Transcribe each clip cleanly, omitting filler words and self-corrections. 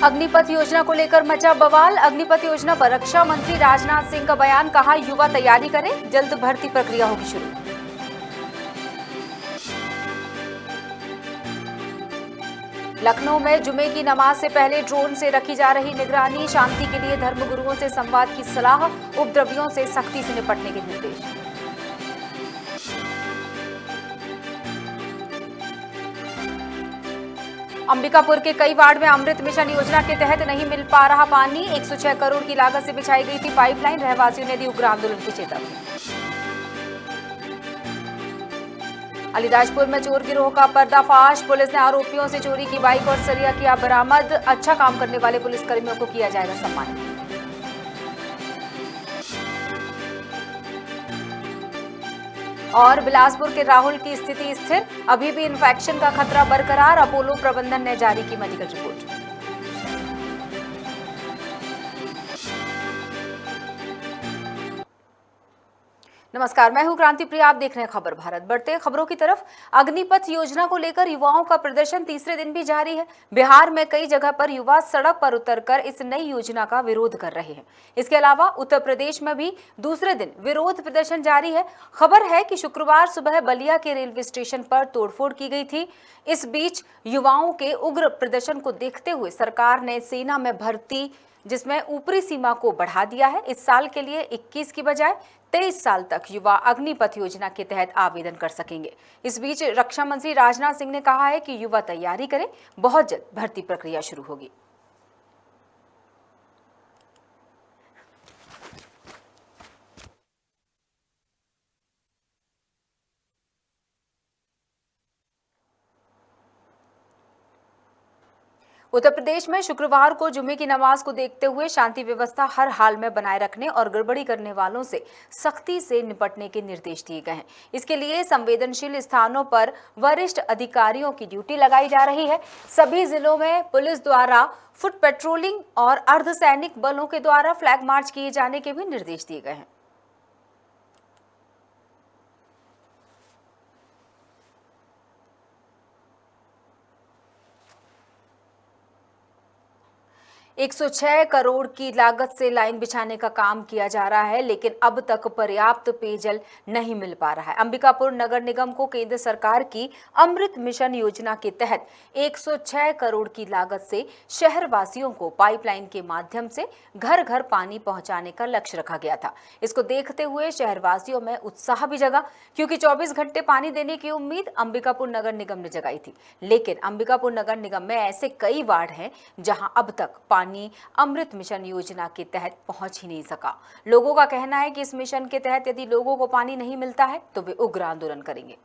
अग्निपथ योजना को लेकर मचा बवाल। अग्निपथ योजना पर रक्षा मंत्री राजनाथ सिंह का बयान, कहा युवा तैयारी करें, जल्द भर्ती प्रक्रिया होगी शुरू। लखनऊ में जुमे की नमाज से पहले ड्रोन से रखी जा रही निगरानी, शांति के लिए धर्मगुरुओं से संवाद की सलाह, उपद्रवियों से सख्ती से निपटने के निर्देश। अंबिकापुर के कई वार्ड में अमृत मिशन योजना के तहत नहीं मिल पा रहा पानी, 106 करोड़ की लागत से बिछाई गई थी पाइपलाइन, रहवासियों ने दी उग्र आंदोलन की चेतावनी। अलीराजपुर में चोर गिरोह का पर्दाफाश, पुलिस ने आरोपियों से चोरी की बाइक और सरिया किया बरामद, अच्छा काम करने वाले पुलिसकर्मियों को किया जाएगा सम्मानित। और बिलासपुर के राहुल की स्थिति स्थिर, अभी भी इन्फेक्शन का खतरा बरकरार, अपोलो प्रबंधन ने जारी की मेडिकल रिपोर्ट। नमस्कार, मैं हूं क्रांति प्रिया, आप देख रहे हैं खबर भारत। बढ़ते खबरों की तरफ। अग्निपथ योजना को लेकर युवाओं का प्रदर्शन तीसरे दिन भी जारी है। बिहार में कई जगह पर युवा सड़क पर उतरकर इस नई योजना का विरोध कर रहे हैं। इसके अलावा उत्तर प्रदेश में भी दूसरे दिन विरोध प्रदर्शन जारी है। खबर है कि शुक्रवार सुबह बलिया के रेलवे स्टेशन पर तोड़फोड़ की गई थी। इस बीच युवाओं के उग्र प्रदर्शन को देखते हुए सरकार ने सेना में भर्ती जिसमें ऊपरी सीमा को बढ़ा दिया है। इस साल के लिए 21 की बजाय 23 साल तक युवा अग्निपथ योजना के तहत आवेदन कर सकेंगे। इस बीच रक्षा मंत्री राजनाथ सिंह ने कहा है कि युवा तैयारी करें, बहुत जल्द भर्ती प्रक्रिया शुरू होगी। उत्तर प्रदेश में शुक्रवार को जुमे की नमाज को देखते हुए शांति व्यवस्था हर हाल में बनाए रखने और गड़बड़ी करने वालों से सख्ती से निपटने के निर्देश दिए गए हैं। इसके लिए संवेदनशील स्थानों पर वरिष्ठ अधिकारियों की ड्यूटी लगाई जा रही है। सभी जिलों में पुलिस द्वारा फुट पेट्रोलिंग और अर्धसैनिक बलों के द्वारा फ्लैग मार्च किए जाने के भी निर्देश दिए गए हैं। 106 करोड़ की लागत से लाइन बिछाने का काम किया जा रहा है, लेकिन अब तक पर्याप्त पेयजल नहीं मिल पा रहा है। अंबिकापुर नगर निगम को केंद्र सरकार की अमृत मिशन योजना के तहत 106 करोड़ की लागत से शहर वासियों को पाइपलाइन के माध्यम से घर घर पानी पहुंचाने का लक्ष्य रखा गया था। इसको देखते हुए शहर वासियों में उत्साह भी जगा, क्योंकि 24 घंटे पानी देने की उम्मीद अंबिकापुर नगर निगम ने जगाई थी। लेकिन अंबिकापुर नगर निगम में ऐसे कई वार्ड हैं जहां अब तक पानी अमृत मिशन योजना के तहत पहुंच ही नहीं सका। लोगों का कहना है कि इस मिशन के तहत यदि लोगों को पानी नहीं मिलता है तो वे उग्र आंदोलन करेंगे।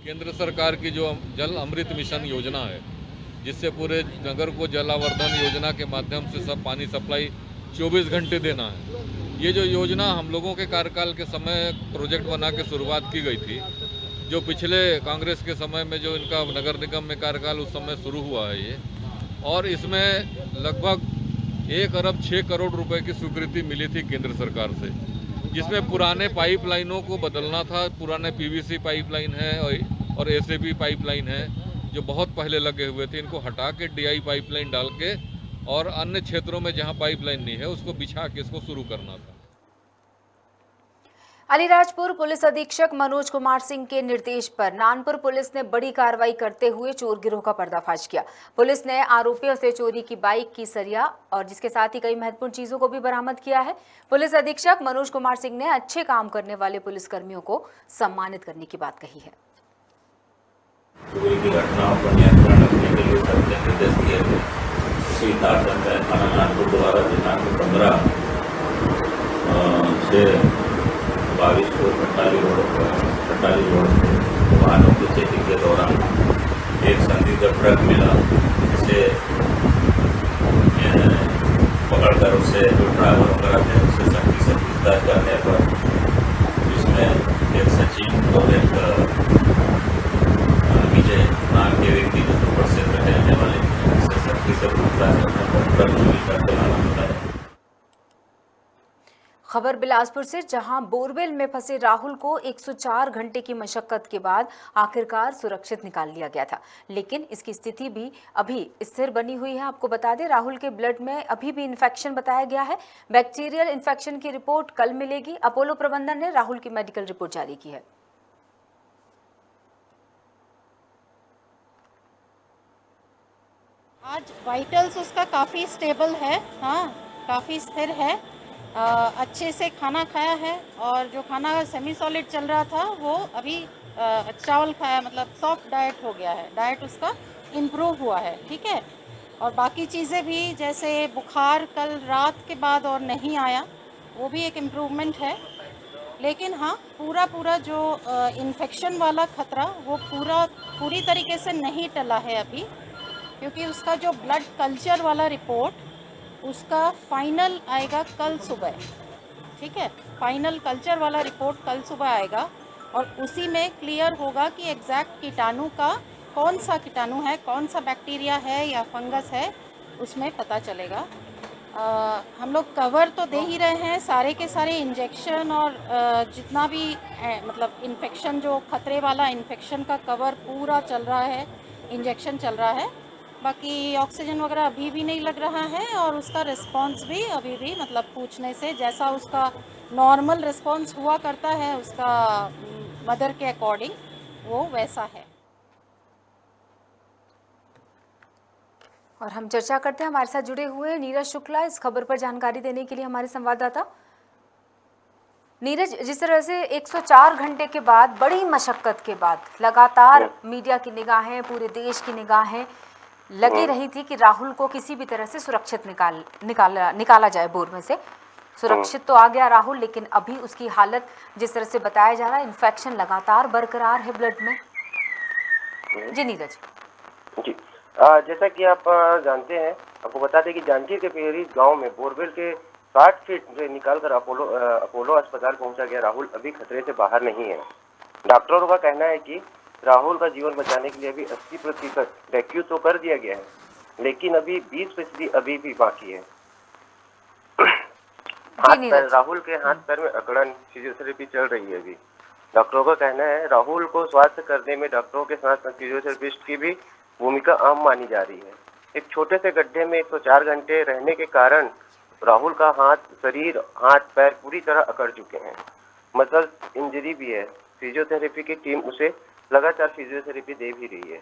केंद्र सरकार की जो जल अमृत मिशन योजना है, जिससे पूरे नगर को जलावर्धन योजना के माध्यम से सब पानी सप्लाई 24 घंटे देना है, ये जो योजना हम लोगों के कार्यकाल के समय प्रोजेक्ट बना के शुरुआत की गई थी, जो पिछले कांग्रेस के समय में जो इनका नगर निगम में कार्यकाल उस समय शुरू हुआ है ये, और इसमें लगभग 1 अरब 6 करोड़ रुपए की स्वीकृति मिली थी केंद्र सरकार से, जिसमें पुराने पाइपलाइनों को बदलना था। पुराने पीवीसी पाइपलाइन है और एसएबी पाइपलाइन है जो बहुत पहले लगे हुए थे, इनको हटा के डीआई पाइपलाइन डाल के और अन्य क्षेत्रों में जहां पाइपलाइन नहीं है उसको बिछा के इसको शुरू करना था। अलीराजपुर पुलिस अधीक्षक मनोज कुमार सिंह के निर्देश पर नानपुर पुलिस ने बड़ी कार्रवाई करते हुए चोर गिरोह का पर्दाफाश किया। पुलिस ने आरोपियों से चोरी की बाइक की सरिया और जिसके साथ ही कई महत्वपूर्ण चीजों को भी बरामद किया है। पुलिस अधीक्षक मनोज कुमार सिंह ने अच्छे काम करने वाले पुलिसकर्मियों को सम्मानित करने की बात कही है। चोरी की घटनाओं पर नियंत्रण रखने के लिए सबने निर्देश दिए थे। इसी थाना नानपुर द्वारा दिनांक 15 से 22 को खट्टाली रोड वाहनों की चेकिंग के दौरान एक संदिग्ध ट्रक मिला, जिसे पकड़कर उससे जो ड्राइवर वगैरह थे उससे सख्ती से पूछताछ करने पर जिसमें एक सचिन और एक विजय नाम के व्यक्ति जो प्रसिद्ध रहने वाले उससे सख्ती से पूछताछ करने पर ट्रक चोरी का चलाना बताया। खबर बिलासपुर से, जहां बोरवेल में फंसे राहुल को 104 घंटे की मशक्कत के बाद आखिरकार सुरक्षित निकाल लिया गया था, लेकिन इसकी स्थिति भी अभी स्थिर बनी हुई है। आपको बता दें, राहुल के ब्लड में अभी भी इन्फेक्शन बताया गया है। बैक्टीरियल इन्फेक्शन की रिपोर्ट कल मिलेगी। अपोलो प्रबंधन ने राहुल की मेडिकल रिपोर्ट जारी की है। आज वाइटल्स उसका काफ़ी स्टेबल है, हाँ काफ़ी स्थिर है। अच्छे से खाना खाया है और जो खाना सेमी सॉलिड चल रहा था वो अभी चावल खाया, मतलब सॉफ्ट डाइट हो गया है। डाइट उसका इम्प्रूव हुआ है, ठीक है। और बाकी चीज़ें भी, जैसे बुखार कल रात के बाद और नहीं आया, वो भी एक इम्प्रूवमेंट है। लेकिन हाँ, पूरा जो इन्फेक्शन वाला खतरा वो पूरी तरीके से नहीं टला है अभी, क्योंकि उसका जो ब्लड कल्चर वाला रिपोर्ट उसका फाइनल आएगा कल सुबह, ठीक है। फाइनल कल्चर वाला रिपोर्ट कल सुबह आएगा और उसी में क्लियर होगा कि एग्जैक्ट कीटाणु का कौन सा कीटाणु है, कौन सा बैक्टीरिया है या फंगस है, उसमें पता चलेगा। हम लोग कवर तो दे ही रहे हैं, सारे के सारे इंजेक्शन और जितना भी मतलब इन्फेक्शन, जो खतरे वाला इन्फेक्शन का कवर पूरा चल रहा है, इंजेक्शन चल रहा है। बाकी ऑक्सीजन वगैरह अभी भी नहीं लग रहा है और उसका रिस्पांस भी अभी भी, मतलब पूछने से जैसा उसका नॉर्मल रिस्पांस हुआ करता है उसका मदर के अकॉर्डिंग, वो वैसा है। और हम चर्चा करते हैं, हमारे साथ जुड़े हुए नीरज शुक्ला इस खबर पर जानकारी देने के लिए, हमारे संवाददाता। नीरज, जिस तरह से 104 घंटे के बाद, बड़ी मशक्कत के बाद, लगातार मीडिया की निगाहें, पूरे देश की निगाहें लगी रही थी कि राहुल को किसी भी तरह से सुरक्षित निकाला जाए बोर में से। सुरक्षित तो आ गया राहुल, लेकिन अभी उसकी हालत जिस तरह से बताया जा रहा है, इन्फेक्शन लगातार बरकरार है ब्लड में। जी नीरज। जी, जैसा कि आप जानते हैं, आपको बता दें कि जांजगीर के पेहरी गांव में बोरवेल के 60 फीट से निकालकर अपोलो अस्पताल पहुंचा गया राहुल अभी खतरे से बाहर नहीं है। डॉक्टरों का कहना है कि राहुल का जीवन बचाने के लिए अभी 80% रेस्क्यू तो कर दिया गया है, लेकिन अभी 20% अभी भी बाकी है। राहुल के हाथ पैर में अकड़न, फिजियोथेरेपी चल रही है अभी। डॉक्टरों का कहना है राहुल को स्वास्थ्य करने में डॉक्टरों के साथ साथ फिजियोथेरेपिस्ट की भी भूमिका अहम मानी जा रही है। एक छोटे से गड्ढे में 104 घंटे रहने के कारण राहुल का शरीर, हाथ पैर पूरी तरह अकड़ चुके हैं। मसल इंजरी भी है। फिजियोथेरेपी की टीम उसे लगातार फिजियोथेरेपी दे भी रही है।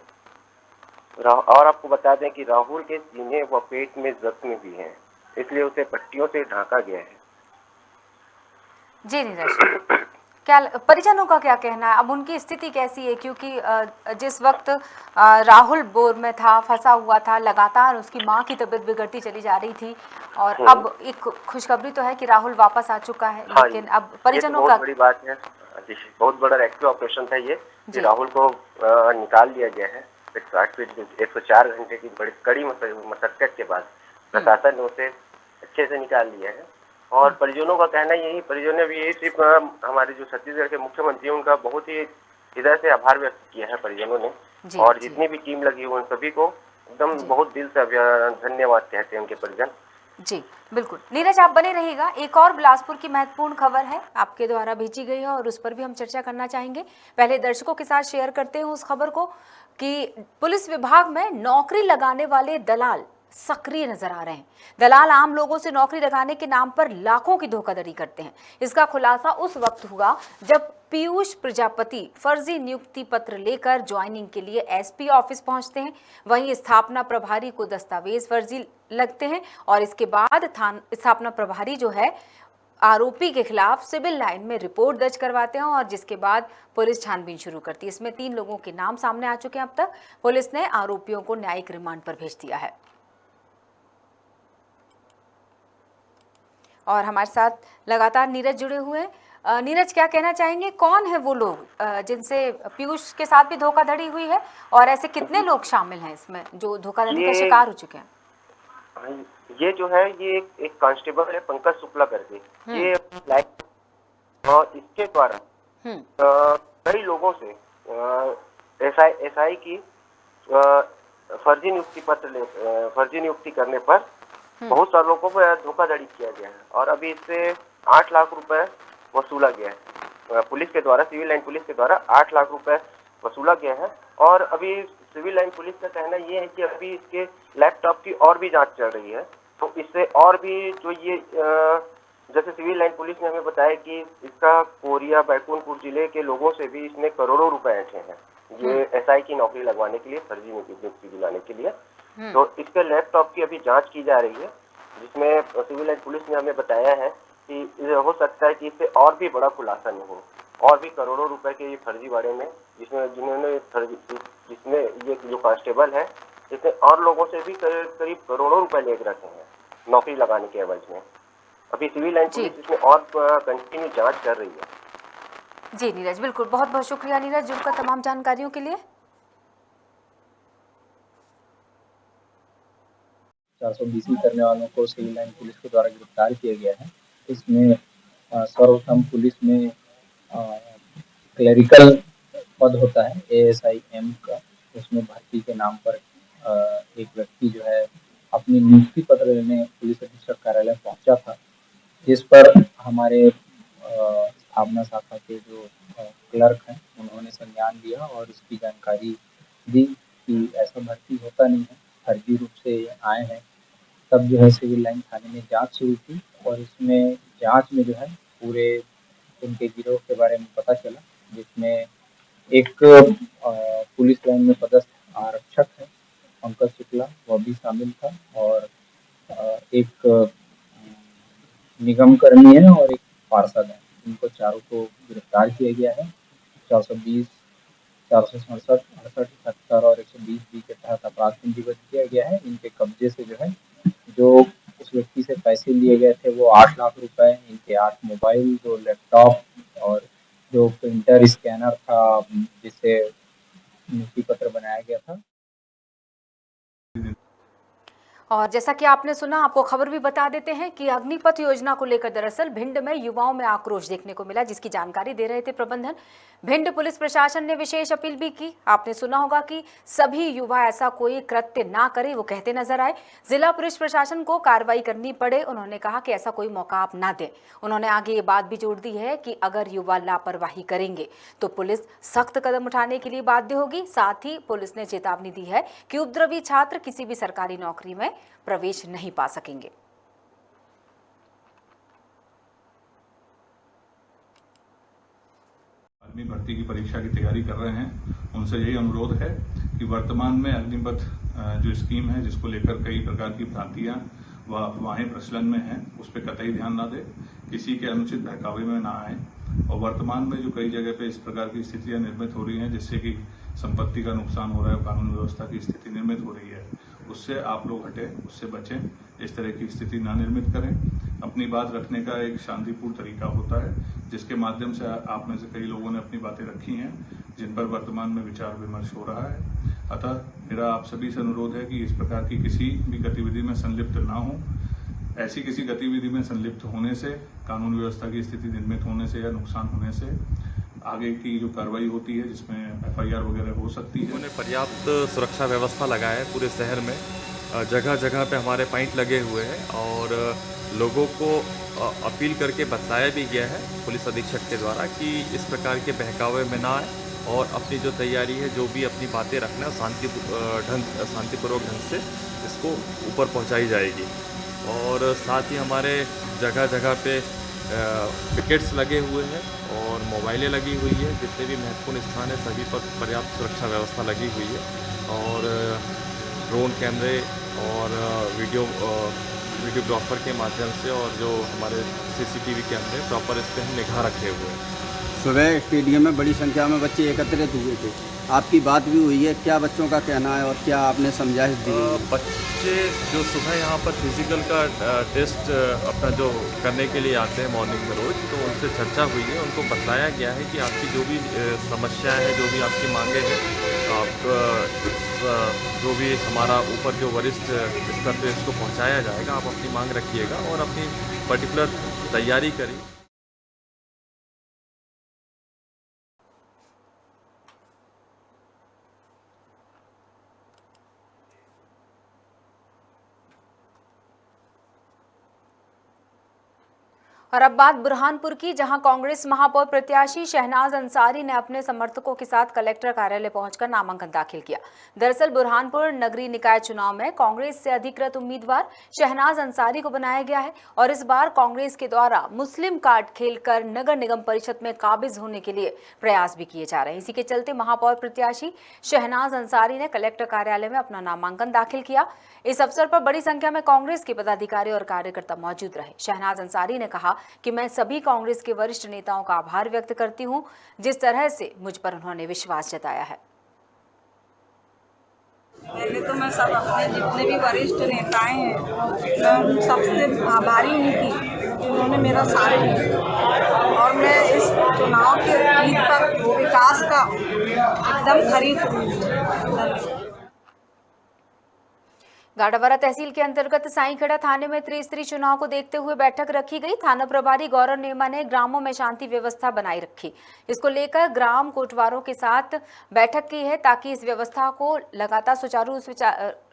और आपको बता दें कि राहुल के सीने व पेट में जख्म भी हैं, इसलिए उसे पट्टियों से ढांका गया है। जी नीरज, क्या परिजनों का क्या कहना है, अब उनकी स्थिति कैसी है? क्योंकि जिस वक्त राहुल बोर में था, फंसा हुआ था, लगातार उसकी मां की तबीयत बिगड़ती चली जा रही थी और अब एक खुशखबरी तो है कि राहुल वापस आ चुका है, लेकिन अब परिजनों का, बहुत बड़ी बात है, बहुत बड़ा रेस्क्यू ऑपरेशन था ये, राहुल को निकाल लिया गया है 104 घंटे की बड़ी कड़ी मशक्कत के बाद। प्रशासन ने उसे अच्छे से निकाल लिया है और परिजनों का कहना यही, परिजनों ने भी यही सिर्फ हमारे जो छत्तीसगढ़ के मुख्यमंत्री, उनका बहुत ही हृदय से आभार व्यक्त किया है परिजनों ने, और जितनी भी टीम लगी हुई उन सभी को एकदम बहुत दिल से धन्यवाद कहते हैं उनके परिजन। जी बिल्कुल। नीरज, आप बने रहिएगा, एक और बिलासपुर की महत्वपूर्ण खबर है, आपके द्वारा भेजी गई है और उस पर भी हम चर्चा करना चाहेंगे। पहले दर्शकों के साथ शेयर करते हैं उस खबर को कि पुलिस विभाग में नौकरी लगाने वाले दलाल सक्रिय नजर आ रहे हैं। दलाल आम लोगों से नौकरी लगाने के नाम पर लाखों की धोखाधड़ी करते हैं। इसका खुलासा उस वक्त हुआ जब पीयूष प्रजापति फर्जी नियुक्ति पत्र लेकर ज्वाइनिंग के लिए एसपी ऑफिस पहुंचते हैं। वहीं स्थापना प्रभारी को दस्तावेज फर्जी लगते हैं और इसके बाद स्थापना प्रभारी जो है आरोपी के खिलाफ सिविल लाइन में रिपोर्ट दर्ज करवाते हैं और जिसके बाद पुलिस छानबीन शुरू करती है। इसमें 3 लोगों के नाम सामने आ चुके हैं। अब तक पुलिस ने आरोपियों को न्यायिक रिमांड पर भेज दिया है। और हमारे साथ लगातार नीरज जुड़े हुए हैं। नीरज, क्या कहना चाहेंगे, कौन है वो लोग जिनसे पीयूष के साथ भी धोखाधड़ी हुई है और ऐसे कितने लोग शामिल हैं इसमें जो धोखाधड़ी का शिकार हो चुके हैं? ये जो है, ये एक कांस्टेबल है पंकज शुक्ला करके, ये और इसके द्वारा कई लोगों से एसआई की फर्जी नियुक्ति करने पर बहुत सारे लोगों को धोखाधड़ी किया गया है और अभी इससे 8 लाख रुपए वसूला गया है पुलिस के द्वारा, सिविल लाइन पुलिस के द्वारा 8 लाख रुपए वसूला गया है। और अभी सिविल लाइन पुलिस का कहना ये है कि अभी इसके लैपटॉप की और भी जांच चल रही है, तो इससे और भी जो ये जैसे सिविल लाइन पुलिस ने हमें बताया कि इसका कोरिया बैकुंठपुर जिले के लोगों से भी इसने करोड़ों रुपए ऐंठे हैं, ये एसआई की नौकरी लगवाने के लिए, फर्जी नियुक्ति दिलाने के लिए। तो इसके लैपटॉप की अभी जांच की जा रही है, जिसमें सिविल लाइन पुलिस ने हमें बताया है कि हो सकता है कि इससे और भी बड़ा खुलासा नहीं हो, और भी करोड़ों रुपए के ये फर्जीवाड़े में जिसमें ये जो कांस्टेबल है इसने और लोगों से भी करीब करोड़ों रुपए ले रखे हैं नौकरी लगाने के एवज में। अभी सिविल लाइन पुलिस इसमें और कंटिन्यू जांच कर रही है। जी नीरज, बिल्कुल, बहुत बहुत शुक्रिया नीरज जुड़कर तमाम जानकारियों के लिए। 420 करने वालों को सिविल लाइन पुलिस के द्वारा गिरफ्तार किया गया है। इसमें सर्वप्रथम पुलिस में क्लरिकल पद होता है ASI-M का, उसमें भर्ती के नाम पर एक व्यक्ति जो है अपनी नियुक्ति पत्र लेने पुलिस अधीक्षक कार्यालय पहुंचा था, जिस पर हमारे स्थापना शाखा के जो क्लर्क हैं उन्होंने संज्ञान लिया और इसकी जानकारी दी कि ऐसा भर्ती होता नहीं है, फर्जी रूप से आए हैं। तब जो है सिविल लाइन थाने में जांच शुरू की और इसमें जांच में जो है पूरे उनके गिरोह के बारे में पता चला, जिसमें एक पुलिस लाइन में पदस्थ आरक्षक है पंकज शुक्ला, वह भी शामिल था, और एक निगम कर्मी है और एक पार्षद है। इनको चारों को गिरफ्तार किया गया है। 420, 467, 68, 70 और 120 बी के तहत अपराध पंजीबद्ध किया गया है। इनके कब्जे से जो है, जो उस व्यक्ति से पैसे लिए गए थे वो 8 लाख रुपए, इनके 8 मोबाइल, 2 लैपटॉप और जो प्रिंटर स्कैनर था जिससे नियुक्ति पत्र बनाया गया था। और जैसा कि आपने सुना, आपको खबर भी बता देते हैं कि अग्निपथ योजना को लेकर दरअसल भिंड में युवाओं में आक्रोश देखने को मिला, जिसकी जानकारी दे रहे थे प्रबंधन। भिंड पुलिस प्रशासन ने विशेष अपील भी की। आपने सुना होगा कि सभी युवा ऐसा कोई कृत्य ना करे, वो कहते नजर आए। जिला पुलिस प्रशासन को कार्रवाई करनी पड़े, उन्होंने कहा कि ऐसा कोई मौका आप ना दें। उन्होंने आगे ये बात भी जोड़ दी है कि अगर युवा लापरवाही करेंगे तो पुलिस सख्त कदम उठाने के लिए बाध्य होगी। साथ ही पुलिस ने चेतावनी दी है कि उपद्रवी छात्र किसी भी सरकारी नौकरी में प्रवेश नहीं पा सकेंगे। आर्मी भर्ती की परीक्षा की तैयारी कर रहे हैं, उनसे यही अनुरोध है कि वर्तमान में अग्निपथ जो स्कीम है, जिसको लेकर कई प्रकार की भ्रांतियां व अफवाहें प्रचलन में हैं, उस पर कतई ध्यान ना दें, किसी के अनुचित बहकावे में ना आए। और वर्तमान में जो कई जगह पे इस प्रकार की स्थितियां निर्मित हो रही हैं, जिससे कि संपत्ति का नुकसान हो रहा है, कानून व्यवस्था की स्थिति निर्मित हो रही है, उससे आप लोग हटें, उससे बचें, इस तरह की स्थिति ना निर्मित करें। अपनी बात रखने का एक शांतिपूर्ण तरीका होता है, जिसके माध्यम से आप में से कई लोगों ने अपनी बातें रखी हैं, जिन पर वर्तमान में विचार विमर्श हो रहा है। अतः मेरा आप सभी से अनुरोध है कि इस प्रकार की किसी भी गतिविधि में संलिप्त ना हो। ऐसी किसी गतिविधि में संलिप्त होने से, कानून व्यवस्था की स्थिति निर्मित होने से या नुकसान होने से आगे की जो कार्रवाई होती है, जिसमें FIR वगैरह हो सकती है। उन्होंने पर्याप्त सुरक्षा व्यवस्था लगाया है पूरे शहर में। जगह जगह पे हमारे पॉइंट लगे हुए हैं और लोगों को अपील करके बताया भी गया है पुलिस अधीक्षक के द्वारा कि इस प्रकार के बहकावे में ना आए और अपनी जो तैयारी है, जो भी अपनी बातें रखना, शांतिपूर्वक ढंग से इसको ऊपर पहुंचाई जाएगी। और साथ ही हमारे जगह जगह पे विकेट्स लगे हुए हैं और मोबाइलें लगी हुई है। जितने भी महत्वपूर्ण स्थान है सभी पर पर्याप्त सुरक्षा व्यवस्था लगी हुई है और ड्रोन कैमरे और वीडियोग्राफर के माध्यम से और जो हमारे CCTV कैमरे प्रॉपर इस पर हम निगाह रखे हुए हैं। सुबह स्टेडियम में बड़ी संख्या में बच्चे एकत्रित हुए थे, आपकी बात भी हुई है, क्या बच्चों का कहना है और क्या आपने समझाइश दी? बच्चे जो सुबह यहाँ पर फिजिकल का टेस्ट अपना जो करने के लिए आते हैं मॉर्निंग में रोज, तो उनसे चर्चा हुई है। उनको बताया गया है कि आपकी जो भी समस्या है, जो भी आपकी मांगे हैं, आप जो भी हमारा ऊपर जो वरिष्ठ स्तर पे इसको पहुँचाया जाएगा। आप अपनी मांग रखिएगा और अपनी पर्टिकुलर तैयारी करिए। और अब बात बुरहानपुर की, जहां कांग्रेस महापौर प्रत्याशी शहनाज अंसारी ने अपने समर्थकों के साथ कलेक्टर कार्यालय पहुंचकर नामांकन दाखिल किया। दरअसल बुरहानपुर नगरीय निकाय चुनाव में कांग्रेस से अधिकृत उम्मीदवार शहनाज अंसारी को बनाया गया है और इस बार कांग्रेस के द्वारा मुस्लिम कार्ड खेलकर नगर निगम परिषद में काबिज होने के लिए प्रयास भी किए जा रहे हैं। इसी के चलते महापौर प्रत्याशी शहनाज अंसारी ने कलेक्टर कार्यालय में अपना नामांकन दाखिल किया। इस अवसर पर बड़ी संख्या में कांग्रेस के पदाधिकारी और कार्यकर्ता मौजूद रहे। शहनाज अंसारी ने कहा कि मैं सभी कांग्रेस के वरिष्ठ नेताओं का आभार व्यक्त करती हूं, जिस तरह से मुझ पर उन्होंने विश्वास जताया है। पहले तो मैं सब अपने जितने भी वरिष्ठ नेताएं हैं मैं उन सबसे आभारी हूँ कि उन्होंने मेरा साथ दिया और मैं इस चुनाव के जीत पर विकास का एकदम खरीद हूँ। गाड़ावारा तहसील के अंतर्गत साईखेड़ा थाने में त्रिस्तरीय चुनाव को देखते हुए बैठक रखी गई। थाना प्रभारी गौरव नेमा ने ग्रामों में शांति व्यवस्था बनाई रखी। इसको लेकर ग्राम कोटवारों के साथ बैठक की है ताकि इस व्यवस्था को लगातार सुचारू रूप से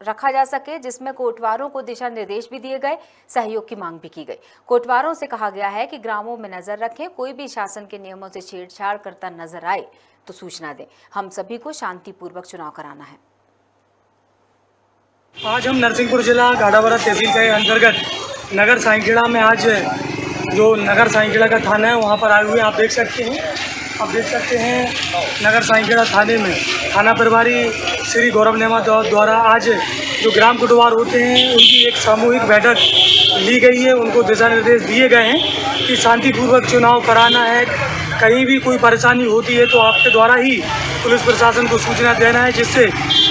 रखा जा सके, जिसमें कोटवारों को दिशा निर्देश भी दिए गए, सहयोग की मांग भी की गई। कोटवारों से कहा गया है कि ग्रामों में नजर रखें, कोई भी शासन के नियमों से छेड़छाड़ करता नजर आए तो सूचना दें। हम सभी को शांतिपूर्वक चुनाव कराना है। आज हम नरसिंहपुर जिला गाड़ावारा तहसील के अंतर्गत नगर साईखेड़ा में आज जो नगर साईखेड़ा का थाना है वहाँ पर आए हुए आप देख सकते हैं नगर साईखेड़ा थाने में थाना प्रभारी श्री गौरव नेमा द्वारा आज जो ग्राम कोटवार होते हैं उनकी एक सामूहिक बैठक ली गई है। उनको दिशा निर्देश दिए गए हैं कि शांतिपूर्वक चुनाव कराना है, कहीं भी कोई परेशानी होती है तो आपके द्वारा ही पुलिस प्रशासन को सूचना देना है, जिससे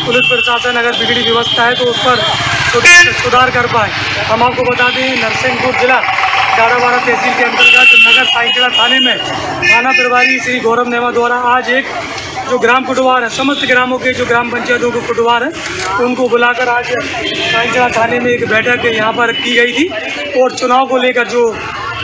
पुलिस प्रशासन अगर बिगड़ी व्यवस्था है तो उस पर सुधार कर पाए। हम आपको बता दें नरसिंहपुर जिला गाड़ावारा तहसील के अंतर्गत नगर साईखेड़ा थाने में थाना प्रभारी श्री गौरव नेमा द्वारा आज एक जो ग्राम कोटवार है, समस्त ग्रामों के जो ग्राम पंचायतों के कोटवार हैं उनको बुलाकर आज साईखेड़ा थाने में एक बैठक यहाँ पर की गई थी और चुनाव को लेकर जो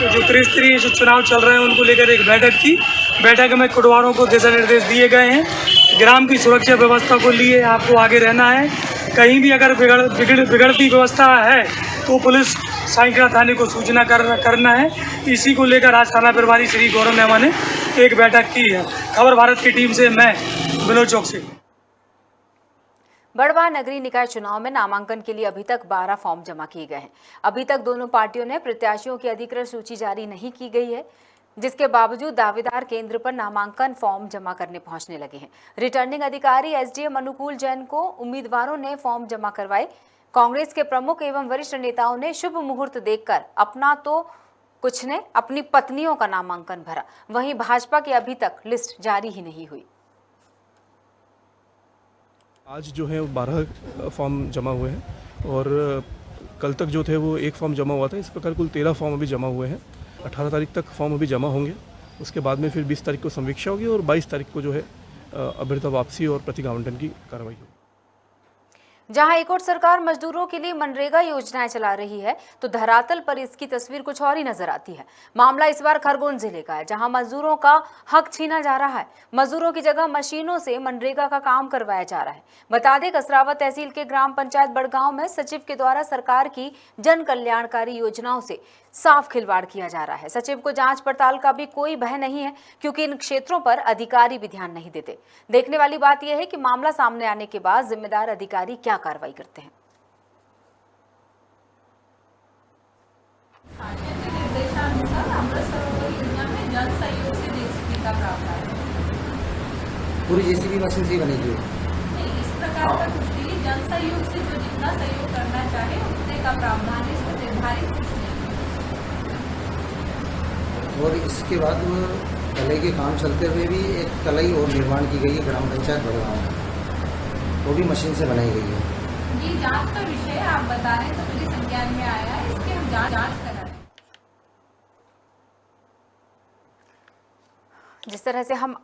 त्रिस्तरीय जो चुनाव चल रहे हैं उनको लेकर एक बैठक थी। बैठक में कोटवारों को दिशा निर्देश दिए गए हैं। ग्राम की सुरक्षा व्यवस्था को लिए आपको आगे रहना है, कहीं भी अगर बिगड़ती व्यवस्था है तो पुलिस साईखेड़ा थाने को सूचना करना है। इसी को लेकर आज थाना प्रभारी श्री गौरव नेमा ने एक बैठक की है। खबर भारत की टीम से मैं विनोद चौकसी। बड़वा नगरीय निकाय चुनाव में नामांकन के लिए अभी तक 12 फॉर्म जमा किए गए हैं। अभी तक दोनों पार्टियों ने प्रत्याशियों की अधिकृत सूची जारी नहीं की गई है, जिसके बावजूद दावेदार केंद्र पर नामांकन फॉर्म जमा करने पहुंचने लगे हैं। रिटर्निंग अधिकारी एसडीएम अनुकूल जैन को उम्मीदवारों ने फॉर्म जमा करवाए। कांग्रेस के प्रमुख एवं वरिष्ठ नेताओं ने शुभ मुहूर्त देखकर अपना तो कुछ ने अपनी पत्नियों का नामांकन भरा। वहीं भाजपा की अभी तक लिस्ट जारी ही नहीं हुई। आज जो है 12 फॉर्म जमा हुए हैं और कल तक जो थे वो 1 फॉर्म जमा हुआ था। इस प्रकार कुल 13 फॉर्म अभी जमा हुए हैं। 18 तारीख तक फॉर्म अभी जमा होंगे, उसके बाद में फिर 20 तारीख को समीक्षा होगी और 22 तारीख को जो है अभ्यर्थी वापसी और प्रतीक आवंटन की कार्रवाई होगी। जहां एक और सरकार मजदूरों के लिए मनरेगा योजनाएं चला रही है तो धरातल पर इसकी तस्वीर कुछ और ही नजर आती है। मामला इस बार खरगोन जिले का है, जहां मजदूरों का हक छीना जा रहा है। मजदूरों की जगह मशीनों से मनरेगा का काम करवाया जा रहा है। बता दें कसरावत तहसील के ग्राम पंचायत बड़गांव में सचिव के द्वारा सरकार की जन कल्याणकारी योजनाओं से साफ खिलवाड़ किया जा रहा है। सचिव को जांच पड़ताल का भी कोई भय नहीं है, क्योंकि इन क्षेत्रों पर अधिकारी भी ध्यान नहीं देते। देखने वाली बात यह है कि मामला सामने आने के बाद जिम्मेदार अधिकारी क्या कार्रवाई करते हैं। पूरी जेसीबी मशीन से बनेगी। इस प्रकार का कुछ नहीं, जन सहयोग से जो जितना सहयोग करना चाहे उतने का प्रावधान है, इसमें निर्धारित कुछ नहीं। और इसके बाद तलई के काम चलते हुए भी एक तलई और निर्माण की गई है ग्राम पंचायत बड़गांव में, वो भी मशीन से बनाई गई है। ये जांच का विषय है, आप बता रहे हैं तो मेरे संज्ञान में आया है, इसके हम जांच करा रहे हैं। जिस तरह से हम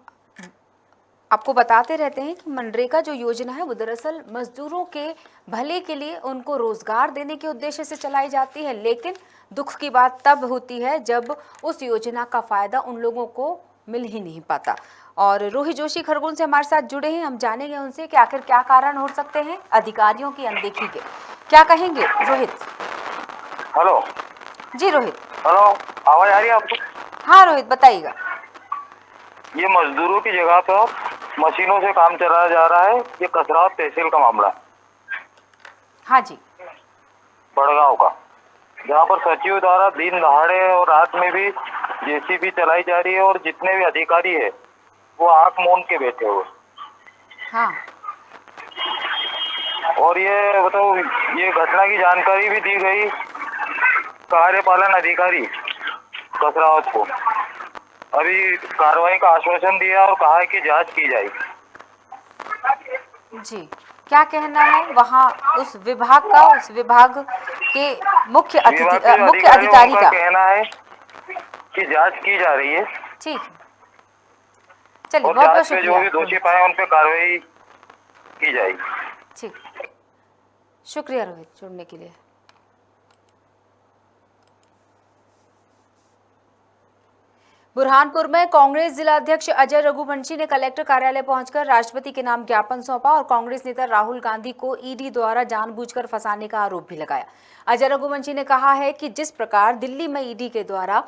आपको बताते रहते हैं कि मनरेगा जो योजना है वो दरअसल मजदूरों के भले के लिए, उनको रोजगार देने के उद्देश्य से चलाई जाती है, लेकिन दुख की बात तब होती है जब उस योजना का फायदा उन लोगों को मिल ही नहीं पाता। और रोहित जोशी खरगोन से हमारे साथ जुड़े हैं, हम जानेंगे उनसे कि आखिर क्या कारण हो सकते हैं अधिकारियों की अनदेखी के। क्या कहेंगे रोहित? हेलो जी रोहित। हेलो, आवाज आ रही है आपको? हाँ रोहित, बताइएगा। ये मजदूरों की जगह पर मशीनों से काम चलाया जा रहा है। ये कसरावत तहसील का मामला है। हाँ जी। बड़गांव का, जहाँ पर सचिव द्वारा दिन दहाड़े और रात में भी जेसीबी चलाई जा रही है और जितने भी अधिकारी है वो आंख मूंद के बैठे हुए। हाँ। और ये बताओ, ये घटना की जानकारी भी दी गई कार्यपालन अधिकारी कसरावत को। अभी कार्रवाई का आश्वासन दिया और कहा है कि जांच की जाएगी। जी, क्या कहना है वहाँ उस विभाग का, उस विभाग के मुख्य अधिकारी का? कहना है कि जांच की जा रही है। ठीक, चलिए, और बहुत बहुत जांच में जो भी शुक्रिया। दोषी पाए उन पे कार्रवाई की जाएगी। ठीक, शुक्रिया रोहित जुड़ने के लिए। बुरहानपुर में कांग्रेस जिला अध्यक्ष अजय रघुवंशी ने कलेक्टर कार्यालय पहुंचकर राष्ट्रपति के नाम ज्ञापन सौंपा और कांग्रेस नेता राहुल गांधी को ईडी द्वारा जानबूझकर फंसाने का आरोप भी लगाया। अजय रघुवंशी ने कहा है कि जिस प्रकार दिल्ली में ईडी के द्वारा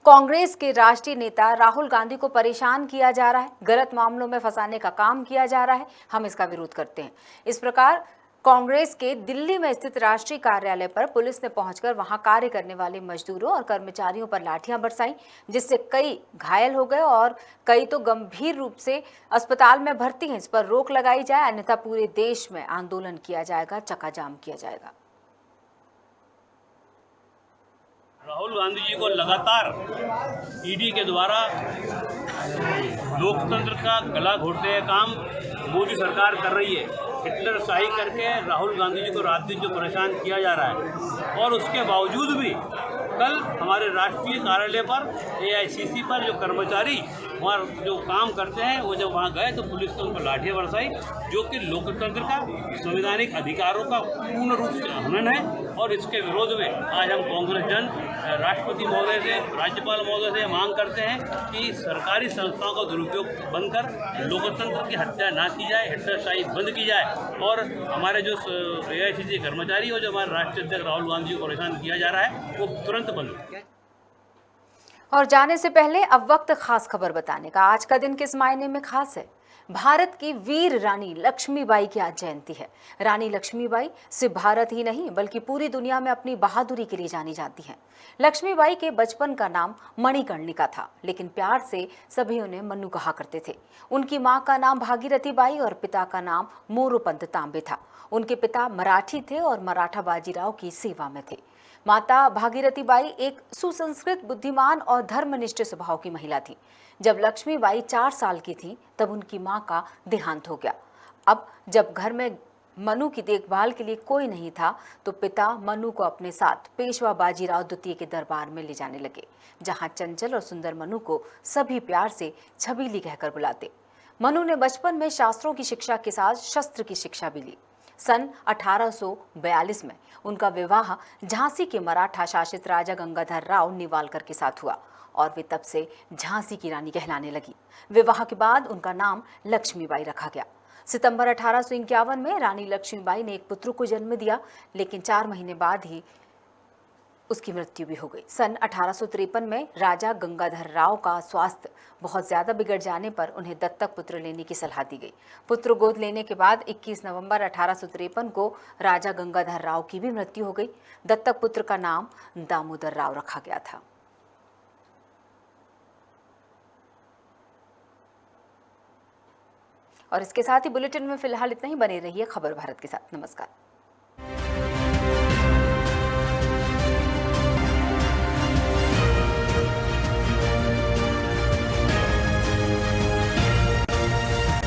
कांग्रेस के राष्ट्रीय नेता राहुल गांधी को परेशान किया जा रहा है, गलत मामलों में फंसाने का काम किया जा रहा है, हम इसका विरोध करते हैं। इस प्रकार कांग्रेस के दिल्ली में स्थित राष्ट्रीय कार्यालय पर पुलिस ने पहुंचकर वहां कार्य करने वाले मजदूरों और कर्मचारियों पर लाठियां बरसाई, जिससे कई घायल हो गए और कई तो गंभीर रूप से अस्पताल में भर्ती हैं। इस पर रोक लगाई जाए, अन्यथा पूरे देश में आंदोलन किया जाएगा, चक्काजाम किया जाएगा। राहुल गांधी जी को लगातार ईडी के द्वारा लोकतंत्र का गला घोटने का काम मोदी सरकार कर रही है। हिटलर शाही करके राहुल गांधी जी को रात दिन जो परेशान किया जा रहा है, और उसके बावजूद भी कल हमारे राष्ट्रीय कार्यालय पर एआईसीसी पर जो कर्मचारी वहाँ जो काम करते हैं वो जब वहाँ गए तो पुलिस ने उन पर लाठियाँ बरसाई, जो कि लोकतंत्र का, संवैधानिक अधिकारों का पूर्ण रूप से हनन है। और इसके विरोध में आज हम कांग्रेस जन राष्ट्रपति महोदय से, राज्यपाल महोदय से मांग करते हैं कि सरकारी संस्थाओं का दुरुपयोग बंद कर लोकतंत्र की हत्या ना की जाए, हिटलरशाही बंद की जाए, और हमारे जो एआईसीसी कर्मचारी और जो हमारे राष्ट्रीय अध्यक्ष राहुल गांधी को परेशान किया जा रहा है वो तुरंत बंद हो। और जाने से पहले अब वक्त खास खबर बताने का। आज का दिन किस मायने में खास है? भारत की वीर रानी लक्ष्मीबाई की आज जयंती है। रानी लक्ष्मीबाई सिर्फ भारत ही नहीं बल्कि पूरी दुनिया में अपनी बहादुरी के लिए जानी जाती हैं। लक्ष्मीबाई के बचपन का नाम मणिकर्णिका था, लेकिन प्यार से सभी उन्हें मन्नू कहा करते थे। उनकी माँ का नाम भागीरथी बाई और पिता का नाम मोरोपंत तांबे था। उनके पिता मराठी थे और मराठा बाजीराव की सेवा में थे। माता भागीरथी बाई एक सुसंस्कृत, बुद्धिमान और धर्मनिष्ठ स्वभाव की महिला थी। जब लक्ष्मीबाई 4 साल की थी तब उनकी मां का देहांत हो गया। अब जब घर में मनु की देखभाल के लिए कोई नहीं था तो पिता मनु को अपने साथ पेशवा बाजीराव द्वितीय के दरबार में ले जाने लगे, जहां चंचल और सुंदर मनु को सभी प्यार से छबीली कहकर बुलाते। मनु ने बचपन में शास्त्रों की शिक्षा के साथ शस्त्र की शिक्षा भी ली। सन 1842 में उनका विवाह झांसी के मराठा शासित राजा गंगाधर राव निवालकर के साथ हुआ और वे तब से झांसी की रानी कहलाने लगी। विवाह के बाद उनका नाम लक्ष्मीबाई रखा गया। सितंबर 1851 में रानी लक्ष्मीबाई ने एक पुत्र को जन्म दिया, लेकिन 4 महीने बाद ही उसकी मृत्यु भी हो गई। सन 1853 में राजा गंगाधर राव का स्वास्थ्य बहुत ज़्यादा बिगड़ जाने पर उन्हें दत्तक पुत्र लेने की सलाह दी गई। पुत्र गोद लेने के बाद 21 नवंबर 1853 को राजा गंगाधर राव की भी मृत्यु हो गई। दत्तक पुत्र का नाम दामोदर राव रखा गया था। और इसके साथ ही बुलेटिन में फिलहाल इतना ही। बने रहिए खबर भारत के साथ। नमस्कार।